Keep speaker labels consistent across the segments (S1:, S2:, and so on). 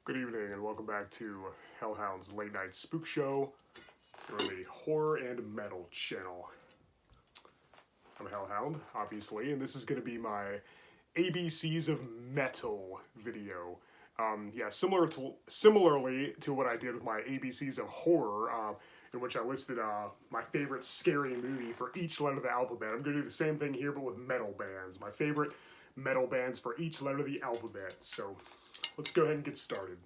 S1: Good evening and welcome back to Hellhound's Late Night Spook Show on the Horror and Metal channel. I'm Hellhound, obviously, and this is going to be my ABCs of Metal video. Similarly to what I did with my ABCs of Horror, in which I listed my favorite scary movie for each letter of the alphabet. I'm going to do the same thing here, but with metal bands. My favorite metal bands for each letter of the alphabet. So let's go ahead and get started.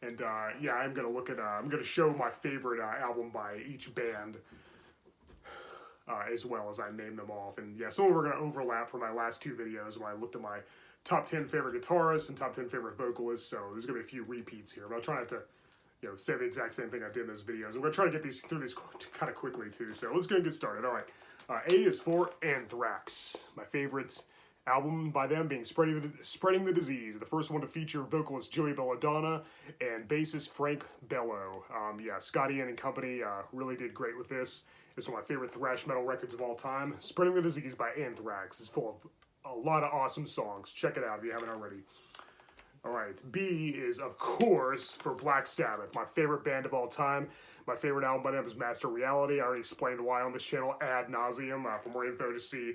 S1: And I'm gonna look at. I'm gonna show my favorite album by each band, as well as I name them off. And yeah, some of them are gonna overlap from my last two videos when I looked at my top 10 favorite guitarists and top 10 favorite vocalists. So there's gonna be a few repeats here, but I'll try not to, say the exact same thing I did in those videos. I'm gonna try to get through these kind of quickly too. So let's go and get started. All right, A is for Anthrax, my favorites. Album by them being Spreading the Disease, the first one to feature vocalist Joey Belladonna and bassist Frank Bello. Scotty and company really did great with this. It's one of my favorite thrash metal records of all time. Spreading the Disease by Anthrax is full of a lot of awesome songs. Check it out if you haven't already. Alright, B is, of course, for Black Sabbath, my favorite band of all time. My favorite album by them is Master Reality. I already explained why on this channel ad nauseum. For more info, to see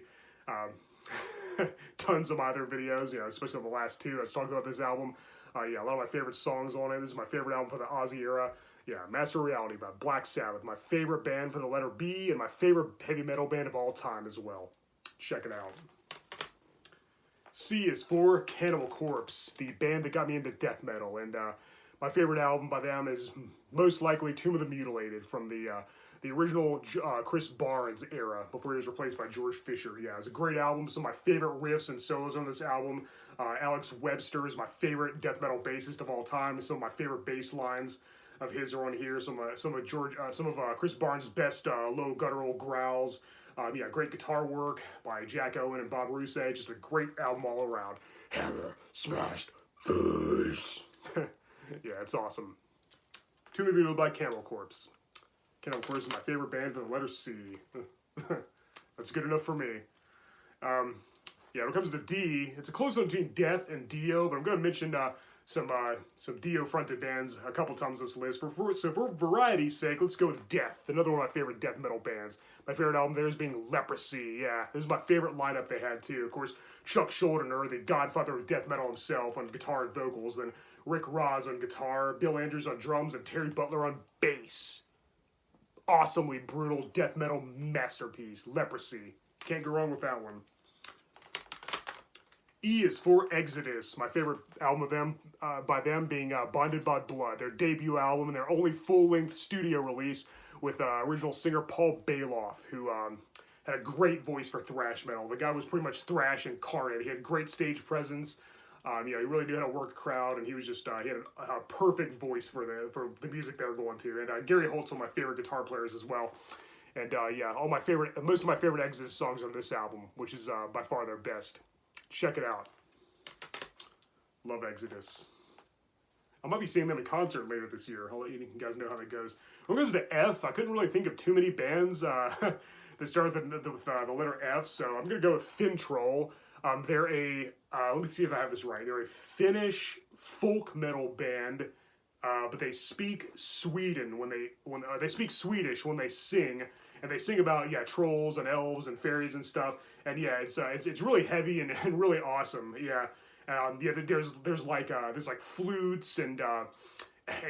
S1: tons of my other videos, especially the last two. I was talking about this album. A lot of my favorite songs on it. This is my favorite album for the Aussie era. Master Reality by Black Sabbath. My favorite band for the letter B, and my favorite heavy metal band of all time as well. Check it out. C is for Cannibal Corpse, the band that got me into death metal. And my favorite album by them is most likely Tomb of the Mutilated from the original Chris Barnes era before he was replaced by George Fisher. It's a great album. Some of my favorite riffs and solos on this album. Alex Webster is my favorite death metal bassist of all time. Some of my favorite bass lines of his are on here. Some of Chris Barnes' best low guttural growls. Great guitar work by Jack Owen and Bob Rousset. Just a great album all around. Hammer, smashed, face. It's awesome. Tomb of the Mutilated by Cannibal Corpse. Cannibal Corpse is my favorite band for the letter C. That's good enough for me. When it comes to D, it's a close one between Death and Dio, but I'm going to mention some Dio-fronted bands a couple times on this list. For variety's sake, let's go with Death, another one of my favorite death metal bands. My favorite album there is being Leprosy. This is my favorite lineup they had, too. Of course, Chuck Schuldiner, the godfather of death metal himself, on guitar and vocals, then Rick Rozz on guitar, Bill Andrews on drums, and Terry Butler on bass. Awesomely brutal death metal masterpiece, Leprosy. Can't go wrong with that one. E is for Exodus, my favorite album of them, by them being Bonded by Blood, their debut album and their only full-length studio release with original singer Paul Bailoff, who had a great voice for thrash metal. The guy was pretty much thrash incarnate. He had great stage presence. He really knew how to work a crowd, and he was just he had a perfect voice for the music they were going to. And Gary Holt's one of my favorite guitar players as well. And most of my favorite Exodus songs on this album, which is by far their best. Check it out. Love Exodus. I might be seeing them in concert later this year. I'll let you guys know how that goes. When it goes to F, I couldn't really think of too many bands that start with the letter F, so I'm going to go with Fintrol. They're let me see if I have this right. They're a Finnish folk metal band, but they speak Sweden when they speak Swedish when they sing, and they sing about trolls and elves and fairies and stuff. And it's really heavy and really awesome. There's like flutes and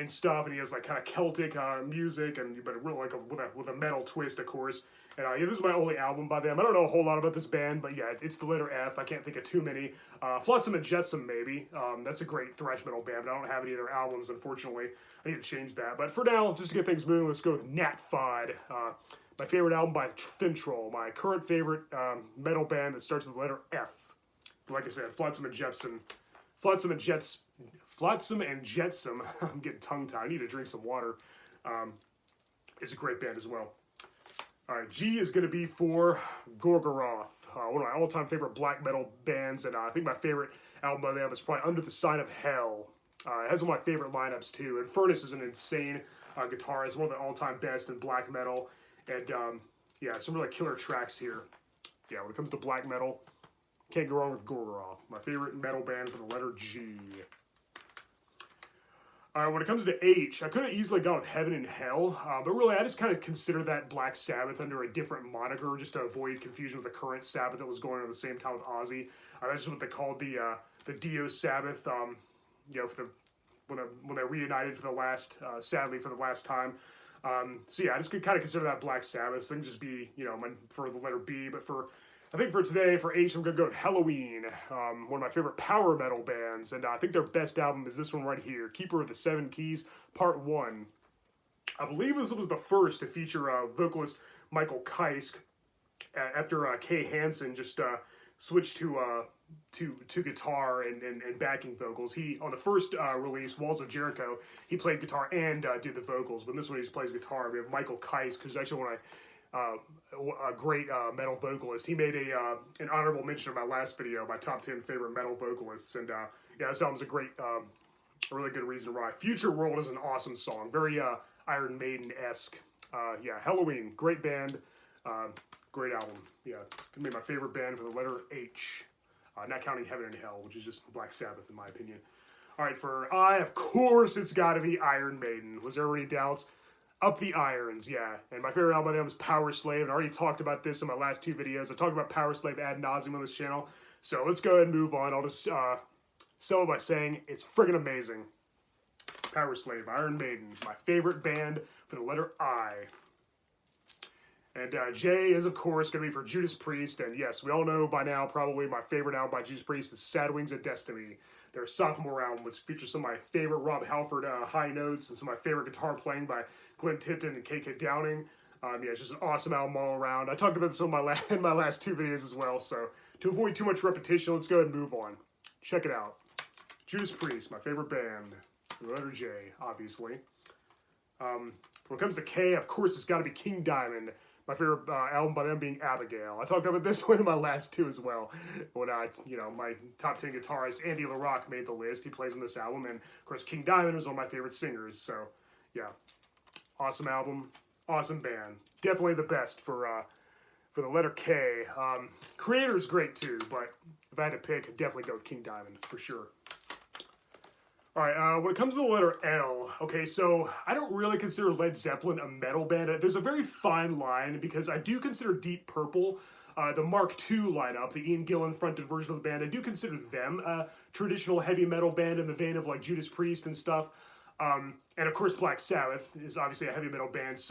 S1: stuff, and he has like kind of Celtic music, but really with a metal twist, of course. And this is my only album by them. I don't know a whole lot about this band, but it's the letter F. I can't think of too many. Flotsam and Jetsam, maybe. That's a great thrash metal band, but I don't have any of their albums, unfortunately. I need to change that. But for now, just to get things moving, let's go with Nat Fod. My favorite album by Fintrol. My current favorite metal band that starts with the letter F. Like I said, Flotsam and Jetsam. Flotsam and Jetsam. I'm getting tongue-tied. I need to drink some water. It's a great band as well. Alright, G is going to be for Gorgoroth, one of my all-time favorite black metal bands, and I think my favorite album by them is probably Under the Sign of Hell. It has one of my favorite lineups, too, and Furnace is an insane guitarist, one of the all-time best in black metal, and some really killer tracks here. When it comes to black metal, Can't go wrong with Gorgoroth. My favorite metal band for the letter G. When it comes to H, I could have easily gone with Heaven and Hell, but really I just kind of consider that Black Sabbath under a different moniker just to avoid confusion with the current Sabbath that was going on at the same time with Ozzy. That's just what they called the Dio Sabbath, for when they reunited for the last, sadly for the last time. So yeah, I just could kind of consider that Black Sabbath. So it can just be, for the letter B, but I think for today, for H, I'm going to go with Helloween, one of my favorite power metal bands, and I think their best album is this one right here, Keeper of the Seven Keys, Part 1. I believe this was the first to feature vocalist Michael Keisk after Kay Hansen just switched to guitar and backing vocals. He, on the first release, Walls of Jericho, he played guitar and did the vocals, but in this one he just plays guitar. We have Michael Keisk, who's actually a great metal vocalist. He made an honorable mention in my last video, my top 10 favorite metal vocalists, and this album's a really good reason why. Future World is an awesome song, very Iron Maiden-esque. Helloween, great band, great album. Yeah, it's gonna be my favorite band for the letter H, not counting Heaven and Hell, which is just Black Sabbath in my opinion. All right, for I, of course it's got to be Iron Maiden. Was there any doubts? Up the irons, yeah. And my favorite album by them is Powerslave, and I already talked about this in my last two videos. I talked about Powerslave ad nauseum on this channel, so let's go ahead and move on. I'll just sum it by saying it's friggin' amazing. Powerslave, Iron Maiden, my favorite band for the letter I. And J is, of course, going to be for Judas Priest, and yes, we all know by now probably my favorite album by Judas Priest is Sad Wings of Destiny. Their sophomore album, which features some of my favorite Rob Halford high notes and some of my favorite guitar playing by Glenn Tipton and KK Downing. It's just an awesome album all around. I talked about this in my last two videos as well, so to avoid too much repetition, let's go ahead and move on. Check it out. Judas Priest, my favorite band. The letter J, obviously. When it comes to K, of course, it's got to be King Diamond. My favorite album by them being Abigail. I talked about this one in my last two as well. When my top 10 guitarist, Andy LaRocque, made the list. He plays on this album. And, of course, King Diamond was one of my favorite singers. So, yeah. Awesome album. Awesome band. Definitely the best for the letter K. Creator's great, too. But if I had to pick, I'd definitely go with King Diamond, for sure. All right, when it comes to the letter L, okay, so I don't really consider Led Zeppelin a metal band. There's a very fine line because I do consider Deep Purple, the Mark II lineup, the Ian Gillan fronted version of the band, I do consider them a traditional heavy metal band in the vein of like Judas Priest and stuff. And of course Black Sabbath is obviously a heavy metal band,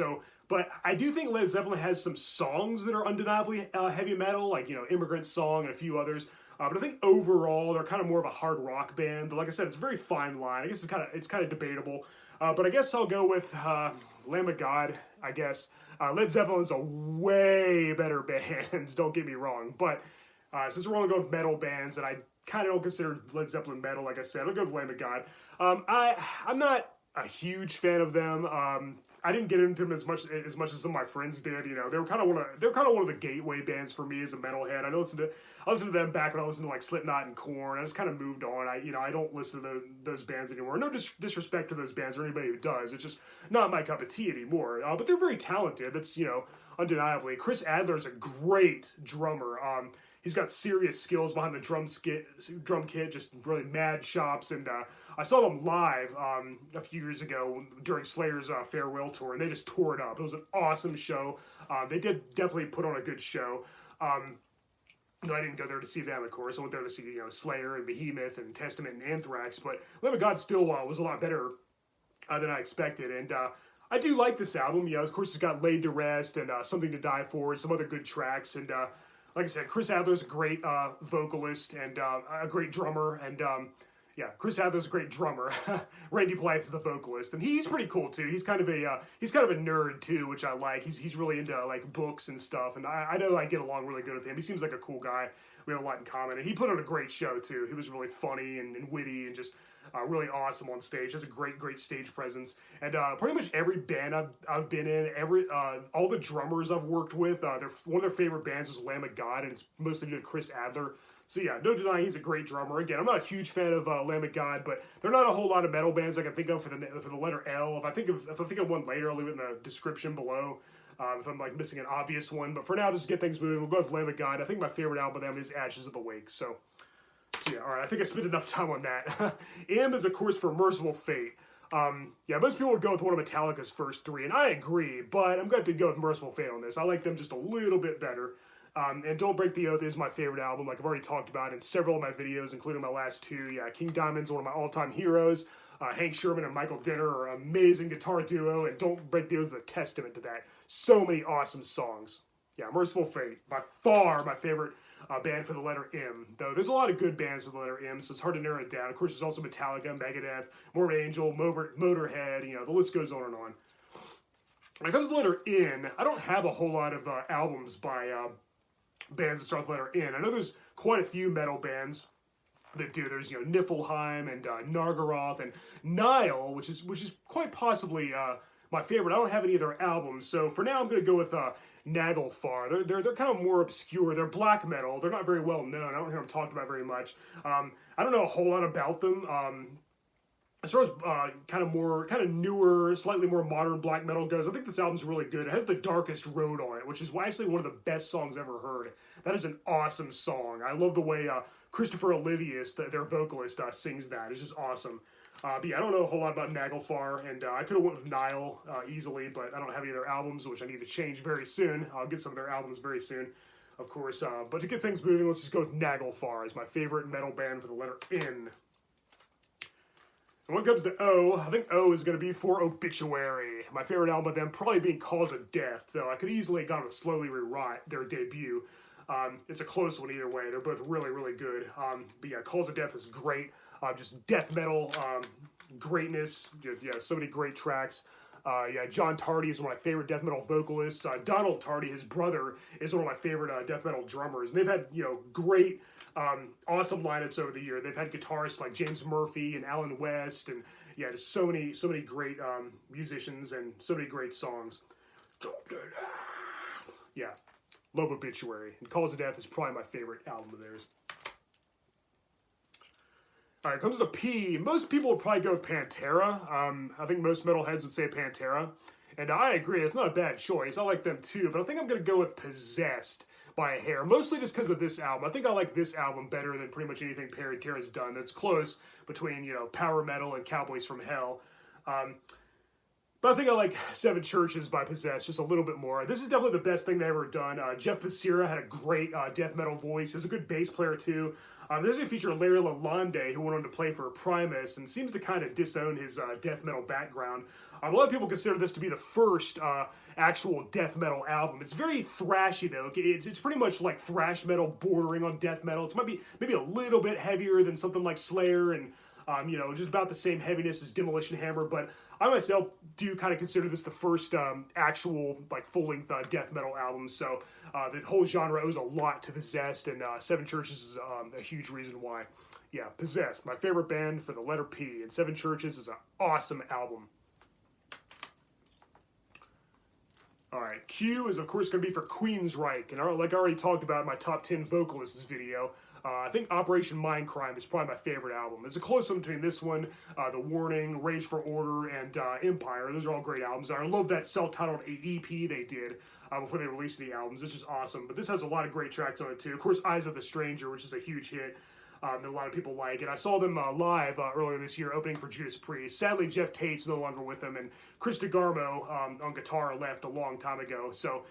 S1: but I do think Led Zeppelin has some songs that are undeniably heavy metal, like, Immigrant Song and a few others. But I think overall they're kind of more of a hard rock band. But like I said, it's a very fine line. I guess it's kind of debatable. But I guess I'll go with Lamb of God. I guess Led Zeppelin's a way better band. Don't get me wrong. But since we're only going with metal bands, and I kind of don't consider Led Zeppelin metal, like I said, I'll go with Lamb of God. I'm not a huge fan of them. I didn't get into them as much as some of my friends did. They were kind of one of the gateway bands for me as a metalhead. I listened to them back when I listened to like Slipknot and Korn. I just kind of moved on. I don't listen to those bands anymore. No disrespect to those bands or anybody who does. It's just not my cup of tea anymore. But they're very talented. That's undeniably. Chris Adler's a great drummer. He's got serious skills behind the drum kit, just really mad chops, and I saw them live a few years ago during Slayer's farewell tour, and they just tore it up. It was an awesome show. They did definitely put on a good show. Though I didn't go there to see them, of course. I went there to see Slayer and Behemoth and Testament and Anthrax, but Lamb of God still was a lot better than I expected, and I do like this album. Of course, it's got Laid to Rest and Something to Die For, and some other good tracks, and like I said, Chris Adler's a great vocalist and a great drummer, and Chris Adler's a great drummer. Randy Blythe's the vocalist, and he's pretty cool too. He's kind of a nerd too, which I like. He's really into like books and stuff, and I know I get along really good with him. He seems like a cool guy. We have a lot in common, and he put on a great show too. He was really funny and witty and just really awesome on stage. Has a great stage presence, and pretty much every band I've been in, all the drummers I've worked with, one of their favorite bands was Lamb of God, and it's mostly due to Chris Adler. So yeah, no denying he's a great drummer. Again, I'm not a huge fan of Lamb of God, but there are not a whole lot of metal bands I can think of for the letter L. If I think of one later, I'll leave it in the description below. if I'm like missing an obvious one. But for now, just to get things moving, we'll go with Lamb of God. I think my favorite album of them is Ashes of the Wake. So yeah, all right, I think I spent enough time on that. M is, of course, for Merciful Fate. Yeah, most people would go with one of Metallica's first three, and I agree, but I'm going to go with Merciful Fate on this. I like them just a little bit better. And Don't Break the Oath is my favorite album, like I've already talked about in several of my videos, including my last two. Yeah, King Diamond's one of my all-time heroes. Hank Sherman and Michael Dinner are an amazing guitar duo, and Don't Break the Oath is a testament to that. So many awesome songs. Yeah, Merciful Fate, by far my favorite band for the letter M. Though there's a lot of good bands with the letter M, so it's hard to narrow it down. Of course, there's also Metallica, Megadeth, Morbid Angel, Motorhead, the list goes on and on. When it comes to the letter N, I don't have a whole lot of albums by bands that start with the letter N. I know there's quite a few metal bands that do. There's Niflheim and Nargoroth and Nile, which is quite possibly my favorite. I don't have any of their albums, so for now I'm going to go with Naglfar. They're kind of more obscure. They're black metal. They're not very well known. I don't hear them talked about very much. I don't know a whole lot about them. As far as kind of newer, slightly more modern black metal goes, I think this album's really good. It has The Darkest Road on it, which is actually one of the best songs I've ever heard. That is an awesome song. I love the way Christopher Olivius, their vocalist, sings that. It's just awesome. But yeah, I don't know a whole lot about Naglfar, and I could have went with Nile easily, but I don't have any of their albums, which I need to change very soon. I'll get some of their albums very soon, of course. But to get things moving, let's just go with Naglfar as my favorite metal band for the letter N. And when it comes to O, I think O is going to be for Obituary. My favorite album of them probably being Cause of Death, though I could easily have gone with Slowly Rewrite, their debut. It's a close one either way. They're both really, really good. But yeah, Cause of Death is great. Just death metal greatness. Yeah, so many great tracks. Yeah, John Tardy is one of my favorite death metal vocalists. Donald Tardy, his brother, is one of my favorite death metal drummers. And they've had great, awesome lineups over the year. They've had guitarists like James Murphy and Alan West, and yeah, just so many great musicians and so many great songs. Yeah, love Obituary, and Cause of Death is probably my favorite album of theirs. All right, comes to P. Most people would probably go with Pantera. I think most metalheads would say Pantera. And I agree, it's not a bad choice. I like them too, but I think I'm going to go with Possessed by a hair, mostly just because of this album. I think I like this album better than pretty much anything Pantera's done. That's close between, power metal and Cowboys from Hell. But I think I like Seven Churches by Possessed just a little bit more. This is definitely the best thing they've ever done. Jeff Becerra had a great death metal voice. He was a good bass player too. There's a feature Larry Lalonde, who went on to play for Primus and seems to kind of disown his death metal background. A lot of people consider this to be the first actual death metal album. It's very thrashy though. It's pretty much like thrash metal bordering on death metal. It might be maybe a little bit heavier than something like Slayer and just about the same heaviness as Demolition Hammer, but I myself do kind of consider this the first actual full-length death metal album, so the whole genre owes a lot to Possessed, and Seven Churches is a huge reason why. Yeah, Possessed, my favorite band for the letter P, and Seven Churches is an awesome album. Alright, Q is of course going to be for Queensryche, and like I already talked about in my top 10 vocalists video, I think Operation Mindcrime is probably my favorite album. It's a close one between this one, The Warning, Rage for Order, and Empire. Those are all great albums. I love that self-titled EP they did before they released the albums. It's just awesome. But this has a lot of great tracks on it too. Of course, Eyes of the Stranger, which is a huge hit that a lot of people like. And I saw them live earlier this year opening for Judas Priest. Sadly, Jeff Tate's no longer with them, and Chris DeGarmo on guitar left a long time ago. So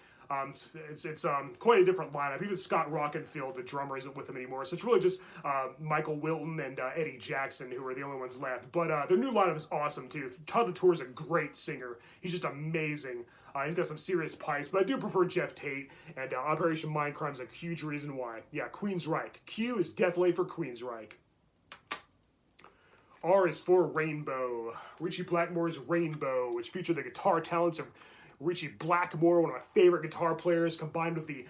S1: it's quite a different lineup. Even Scott Rockenfield, the drummer, isn't with them anymore. So it's really just Michael Wilton and Eddie Jackson who are the only ones left. But their new lineup is awesome too. Todd LaTour is a great singer. He's just amazing. He's got some serious pipes, but I do prefer Jeff Tate, and Operation Mindcrime is a huge reason why. Yeah, Queensryche. Q is definitely for Queensryche. R is for Rainbow. Richie Blackmore's Rainbow, which featured the guitar talents of Richie Blackmore, one of my favorite guitar players, combined with the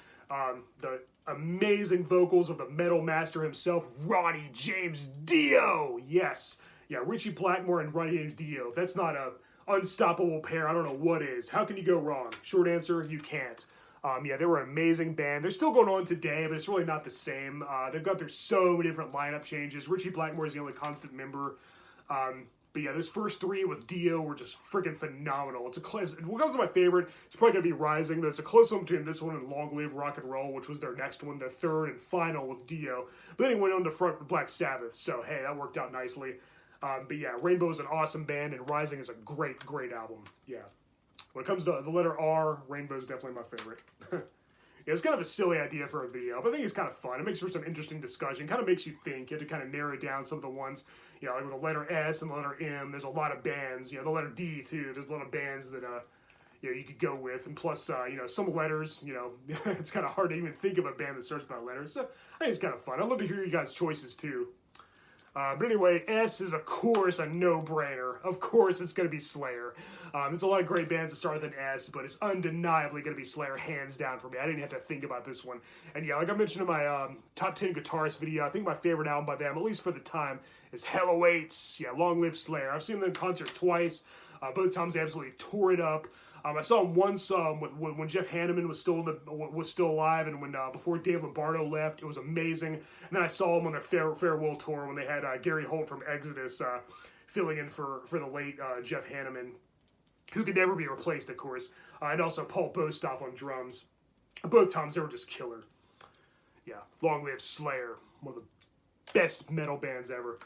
S1: amazing vocals of the metal master himself, Ronnie James Dio. Yes. Yeah, Richie Blackmore and Ronnie James Dio. If that's not a unstoppable pair, I don't know what is. How can you go wrong? Short answer, you can't. Yeah, they were an amazing band. They're still going on today, but it's really not the same. They've gone through so many different lineup changes. Richie Blackmore is the only constant member. But yeah, this first three with Dio were just freaking phenomenal. It's a close. What comes to my favorite, it's probably gonna be Rising. There's a close one between this one and Long Live Rock and Roll, which was their next one, their third and final with Dio. But then he went on to front with Black Sabbath, so hey, that worked out nicely. But yeah, Rainbow is an awesome band, and Rising is a great, great album. Yeah. When it comes to the letter R, Rainbow is definitely my favorite. Yeah, it's kind of a silly idea for a video, but I think it's kind of fun. It makes for some interesting discussion. Kind of makes you think. You have to kind of narrow down some of the ones, you know, like with the letter S and the letter M. There's a lot of bands. You know, the letter D too. There's a lot of bands that you know, you could go with, and plus, you know, some letters. You know, it's kind of hard to even think of a band that starts with that letter. So I think it's kind of fun. I'd love to hear you guys' choices too. But anyway, S is, of course, a no-brainer. Of course, it's going to be Slayer. There's a lot of great bands that start with an S, but it's undeniably going to be Slayer, hands down for me. I didn't have to think about this one. And yeah, like I mentioned in my top 10 guitarist video, I think my favorite album by them, at least for the time, is Hell Awaits. Yeah, Long Live Slayer. I've seen them in concert twice. Both times they absolutely tore it up. I saw them once when Jeff Hanneman was still alive, and when before Dave Lombardo left. It was amazing. And then I saw them on their farewell tour when they had Gary Holt from Exodus filling in for the late Jeff Hanneman, who could never be replaced, of course, and also Paul Bostoff on drums. Both times they were just killer. Yeah, Long Live Slayer, one of the best metal bands ever.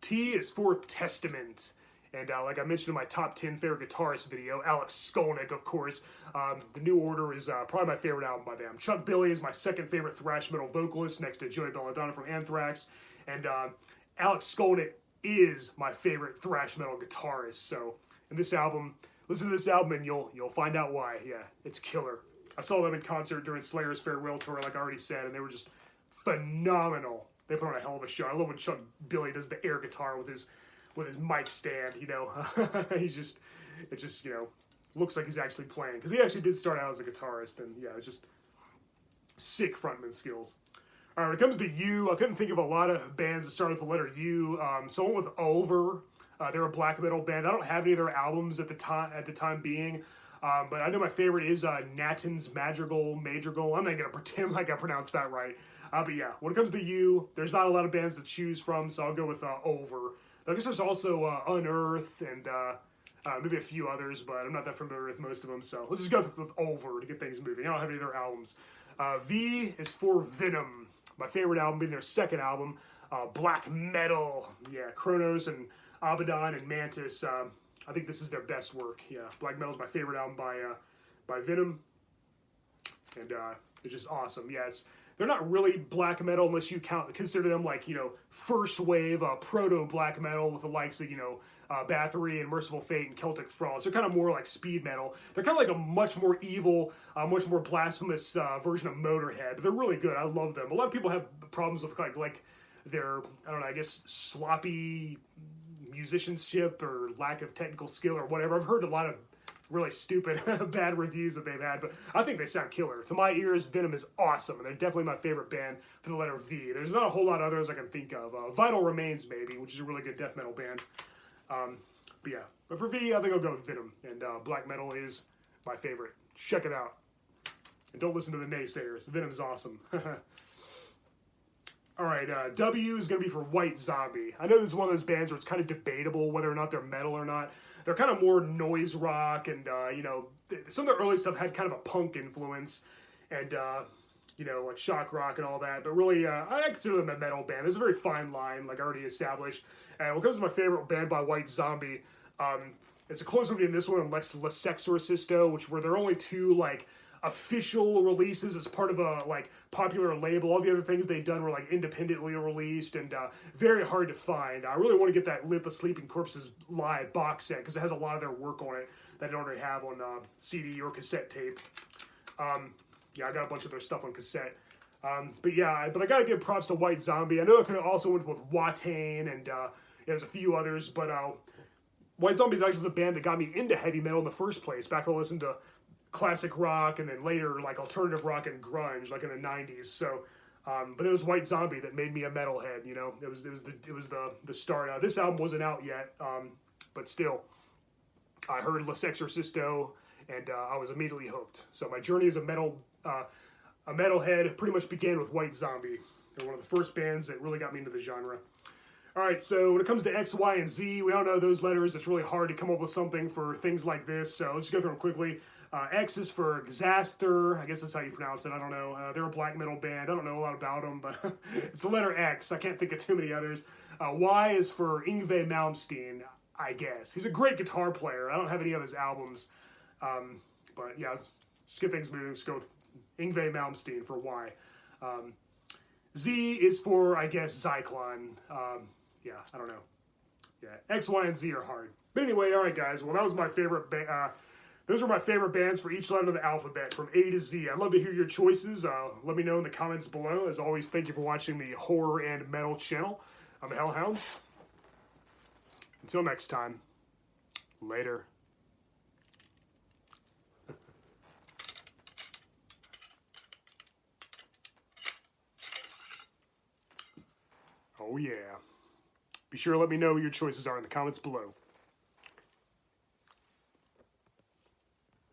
S1: T is for Testament. And like I mentioned in my top 10 favorite guitarist video, Alex Skolnick, of course. The New Order is probably my favorite album by them. Chuck Billy is my second favorite thrash metal vocalist, next to Joey Belladonna from Anthrax. And Alex Skolnick is my favorite thrash metal guitarist. So in this album, listen to this album and you'll find out why. Yeah, it's killer. I saw them in concert during Slayer's farewell tour, like I already said, and they were just phenomenal. They put on a hell of a show. I love when Chuck Billy does the air guitar with his mic stand, you know. It just, you know, looks like he's actually playing. Because he actually did start out as a guitarist, and yeah, it's just sick frontman skills. All right, when it comes to U, I couldn't think of a lot of bands that started with the letter U. So I went with Ulver. They're a black metal band. I don't have any of their albums at the time being. But I know my favorite is Natan's Madrigal. I'm not going to pretend like I pronounced that right. But yeah, when it comes to U, there's not a lot of bands to choose from, so I'll go with Ulver. I guess there's also Unearth and maybe a few others, but I'm not that familiar with most of them, so let's just go with Ulver to get things moving. I don't have any of their albums. V is for Venom, my favorite album being their second album, black metal. Yeah, Kronos and Abaddon and Mantis. I think this is their best work. Yeah, black metal is my favorite album by Venom, and it's just awesome. Yeah, they're not really black metal unless you consider them like, you know, first wave proto black metal with the likes of, you know, Bathory and Merciful Fate and Celtic Frost. They're kind of more like speed metal. They're kind of like a much more evil, much more blasphemous version of Motorhead. But they're really good. I love them. A lot of people have problems with like their, I don't know, I guess sloppy musicianship or lack of technical skill or whatever. I've heard a lot of really stupid, bad reviews that they've had, but I think they sound killer. To my ears, Venom is awesome, and they're definitely my favorite band for the letter V. There's not a whole lot of others I can think of. Vital Remains, maybe, which is a really good death metal band. But yeah, but for V, I think I'll go with Venom, and black metal is my favorite. Check it out. And don't listen to the naysayers. Venom's awesome. All right, W is going to be for White Zombie. I know this is one of those bands where it's kind of debatable whether or not they're metal or not. They're kind of more noise rock, and, you know, some of their early stuff had kind of a punk influence, and, you know, like shock rock and all that. But really, I consider them a metal band. There's a very fine line, like I already established. And when it comes to my favorite band by White Zombie, it's a close one between this one and Le Sexorcisto, which were their only two, like, official releases as part of a like popular label. All the other things they'd done were like independently released and very hard to find. I really want to get that Lit the Sleeping Corpses live box set because it has a lot of their work on it that I don't already have on CD or cassette tape. Yeah, I got a bunch of their stuff on cassette. But I gotta give props to White Zombie. I know I could have also went with Watain and there's a few others, but White Zombie is actually the band that got me into heavy metal in the first place. Back when I listened to classic rock and then later like alternative rock and grunge like in the 90s. So but it was White Zombie that made me a metalhead, you know. It was the start. This album wasn't out yet, but still I heard Le Sexorcisto and I was immediately hooked. So my journey as a metalhead pretty much began with White Zombie. They're one of the first bands that really got me into the genre. All right, so when it comes to X, Y, and Z, we all know those letters. It's really hard to come up with something for things like this, so let's just go through them quickly. X is for Xaster. I guess that's how you pronounce it. I don't know. They're a black metal band. I don't know a lot about them, but it's the letter X. I can't think of too many others. Y is for Yngwie Malmsteen, I guess. He's a great guitar player. I don't have any of his albums. But yeah, let's get things moving. Let's go with Yngwie Malmsteen for Y. Z is for, I guess, Zyklon. Yeah, I don't know. Yeah, X, Y, and Z are hard. But anyway, all right, guys. Well, that was my favorite. Those are my favorite bands for each letter of the alphabet, from A to Z. I'd love to hear your choices. Let me know in the comments below. As always, thank you for watching the Horror and Metal channel. I'm Hellhound. Until next time, later. Oh yeah. Be sure to let me know what your choices are in the comments below.